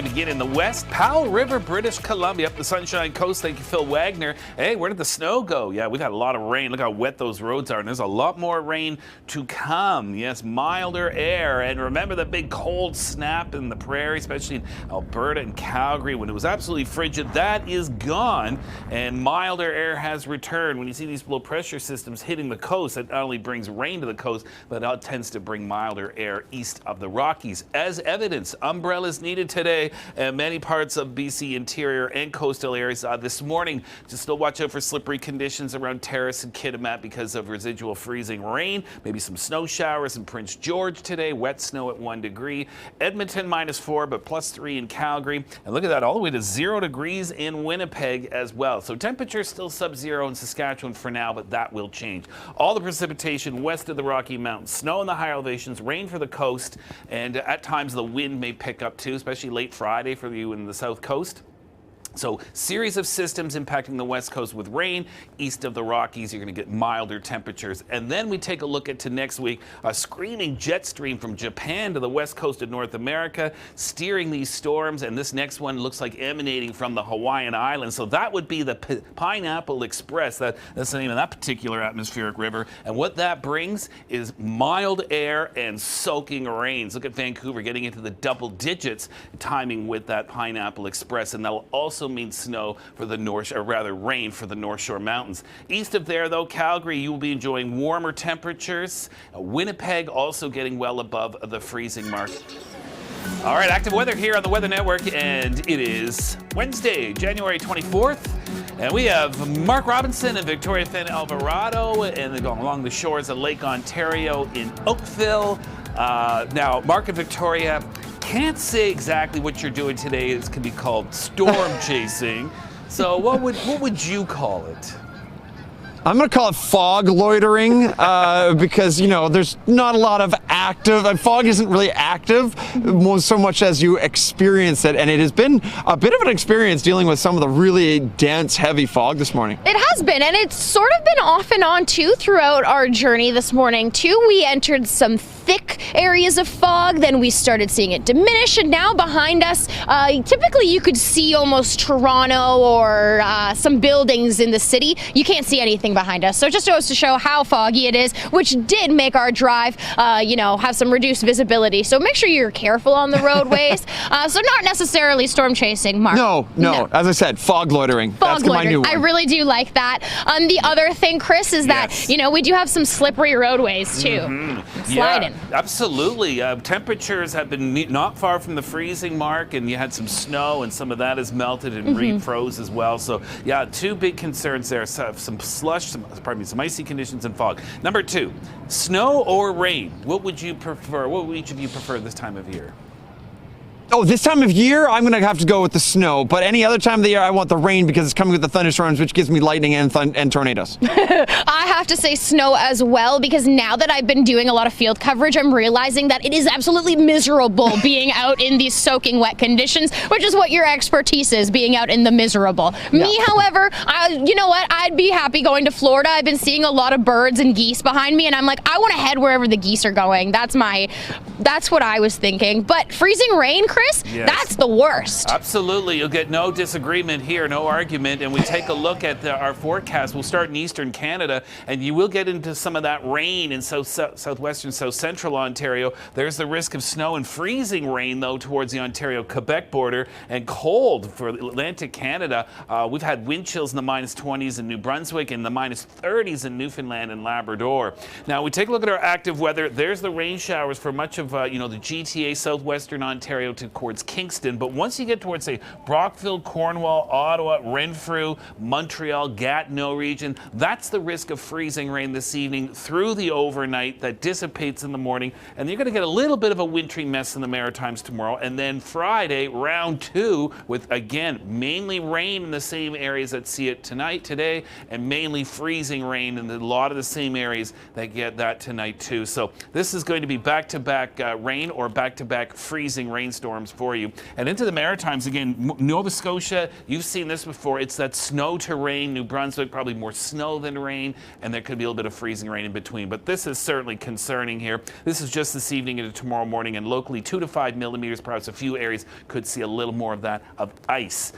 going to begin in the west. Powell River, British Columbia, up the Sunshine Coast. Thank you, Phil Wagner. Hey, where did the snow go? Yeah, we've had a lot of rain. Look how wet those roads are, and there's a lot more rain to come. Yes, milder air. And remember the big cold snap in the prairie, especially in Alberta and Calgary when it was absolutely frigid. That is gone, and milder air has returned. When you see these low pressure systems hitting the coast, it not only brings rain to the coast, but it tends to bring milder air east of the Rockies. As evidence, umbrellas needed today in many parts of BC interior and coastal areas this morning. Just still watch out for slippery conditions around Terrace and Kitimat because of residual freezing rain. Maybe some snow showers in Prince George today. Wet snow at 1 degree. Edmonton -4, but +3 in Calgary. And look at that, all the way to 0 degrees in Winnipeg as well. So temperatures still sub-zero in Saskatchewan for now, but that will change. All the precipitation west of the Rocky Mountains. Snow in the high elevations, rain for the coast, and at times the wind may pick up too, especially late Friday for you in the south coast. So, series of systems impacting the west coast with rain. East of the Rockies, you're going to get milder temperatures. And then we take a look at to next week, a screaming jet stream from Japan to the west coast of North America, steering these storms. And this next one looks like emanating from the Hawaiian Islands. So that would be the Pineapple Express. That's the name of that particular atmospheric river. And what that brings is mild air and soaking rains. Look at Vancouver getting into the double digits, timing with that Pineapple Express. And that'll also means snow for the north, or rather rain for the North Shore Mountains. East of there, though, Calgary, you will be enjoying warmer temperatures. Winnipeg also getting well above the freezing mark. All right, active weather here on the Weather Network, and it is Wednesday, January 24th. And we have Mark Robinson and Victoria Fenn Alvarado, and they're going along the shores of Lake Ontario in Oakville. Now, Mark and Victoria, can't say exactly what you're doing today. It can be called storm chasing. So what would you call it? I'm going to call it fog loitering because, you know, there's not a lot of active, fog isn't really active so much as you experience it. And it has been a bit of an experience dealing with some of the really dense, heavy fog this morning. It has been, and it's sort of been off and on too throughout our journey this morning too. We entered some thick areas of fog, then we started seeing it diminish, and now behind us, typically you could see almost Toronto or some buildings in the city. You can't see anything behind us, so it just goes to show how foggy it is, which did make our drive, have some reduced visibility. So make sure you're careful on the roadways. So not necessarily storm chasing, Mark. No. As I said, fog loitering. That's my new one. I really do like that. The other thing, Chris, is that we do have some slippery roadways too. Sliding. Yeah, absolutely. Temperatures have been not far from the freezing mark, and you had some snow, and some of that has melted and refroze as well. So yeah, two big concerns there. So some slush, some icy conditions and fog. Number two, snow or rain? What would you prefer? What would each of you prefer this time of year? Oh, this time of year, I'm going to have to go with the snow. But any other time of the year, I want the rain because it's coming with the thunderstorms, which gives me lightning and tornadoes. I have to say snow as well, because now that I've been doing a lot of field coverage, I'm realizing that it is absolutely miserable being out in these soaking wet conditions, which is what your expertise is, being out in the miserable. Yeah. Me, however, you know what? I'd be happy going to Florida. I've been seeing a lot of birds and geese behind me, and I'm like, I want to head wherever the geese are going. That's what I was thinking. But freezing rain, Chris, that's the worst. Absolutely. You'll get no disagreement here, no argument. And we take a look at our forecast. We'll start in eastern Canada, and you will get into some of that rain in southwestern, south central Ontario. There's the risk of snow and freezing rain, though, towards the Ontario-Quebec border, and cold for Atlantic Canada. We've had wind chills in the -20s in New Brunswick and the -30s in Newfoundland and Labrador. Now, we take a look at our active weather. There's the rain showers for much of the GTA, southwestern Ontario towards Kingston. But once you get towards, say, Brockville, Cornwall, Ottawa, Renfrew, Montreal, Gatineau region, that's the risk of freezing rain this evening through the overnight that dissipates in the morning. And you're going to get a little bit of a wintry mess in the Maritimes tomorrow. And then Friday, round two, with, again, mainly rain in the same areas that see it today, and mainly freezing rain in a lot of the same areas that get that tonight, too. So this is going to be back-to-back rain or back-to-back freezing rainstorms storms for you. And into the Maritimes again, Nova Scotia, you've seen this before. It's that snow to rain. New Brunswick, probably more snow than rain, and there could be a little bit of freezing rain in between. But this is certainly concerning here. This is just this evening into tomorrow morning, and locally 2 to 5 millimeters. Perhaps a few areas could see a little more of that of ice.